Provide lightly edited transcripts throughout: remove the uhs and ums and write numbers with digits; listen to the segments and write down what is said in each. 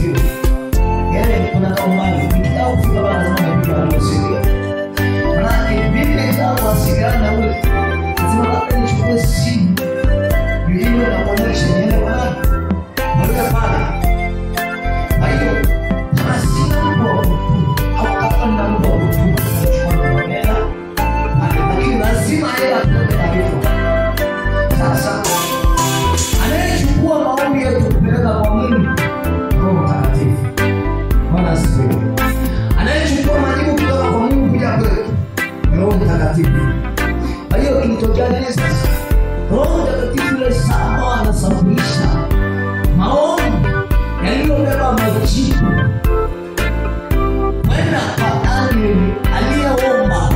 asifiwe. Yaani kuna kaumani nikitaka kufika bana lazima nipige aliyosikia. Maana Biblia inataka kuwasiliana ule. Lazima kwanza nichukue simu. Biblia inaonyesha neno bana. Ndio pale. Kwa hiyo kama sina mtu au kama mtu kuchukua hela, lakini lazima hela tupe taarifa. Sasa anayechukua maombi yetu kupeleka kwa Mungu Roho Mtakatifu. Bwana asifiwe. Anayechukua majibu kutoka kwa Mungu kuja kwetu Roho Mtakatifu. Kwa hiyo kilitokea nini sasa? Roho Mtakatifu yule sawa anasafirisha maombi yaliyobeba majibu kwenda kwa Daniel aliyeomba.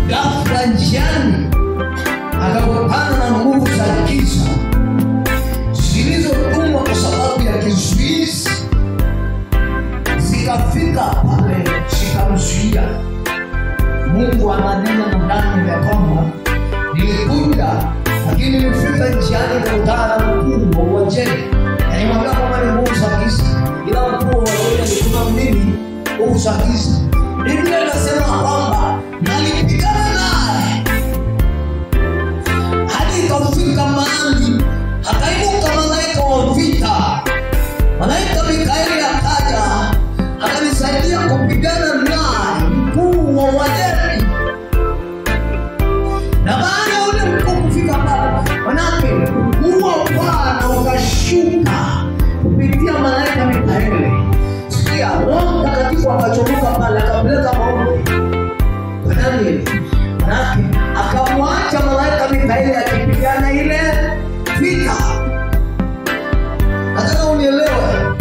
Ghafla njiani akakutana na nguvu za giza zilizotumwa kwa sababu ya kizuizi, zikafika pale zikamzuia. Mungu ananena na Daniel ya kwamba nilikuja, lakini nilifika njiani nikakutana na mkuu wa Uajemi. Alimwambia kwamba ni nguvu za giza, ila mkuu wa Uajemi alituma mimi nguvu za giza. Biblia inasema kwamba nalipigana naye hadi ikafika mahali akainuka malaika wa vita. Malaika Mikaeli akaja akanisaidia kupigana naye mkuu wa Uajemi. Na baada ya ule mkuu kufika pale, manake mkuu wa Bwana ukashuka kupitia malaika Mikaeli. Sikia, Roho Mtakatifu akachomoka pale akapeleka maombi kwa Daniel. Manake akamwacha malaika Mikaeli akipigana ile vita. Nataka unielewe.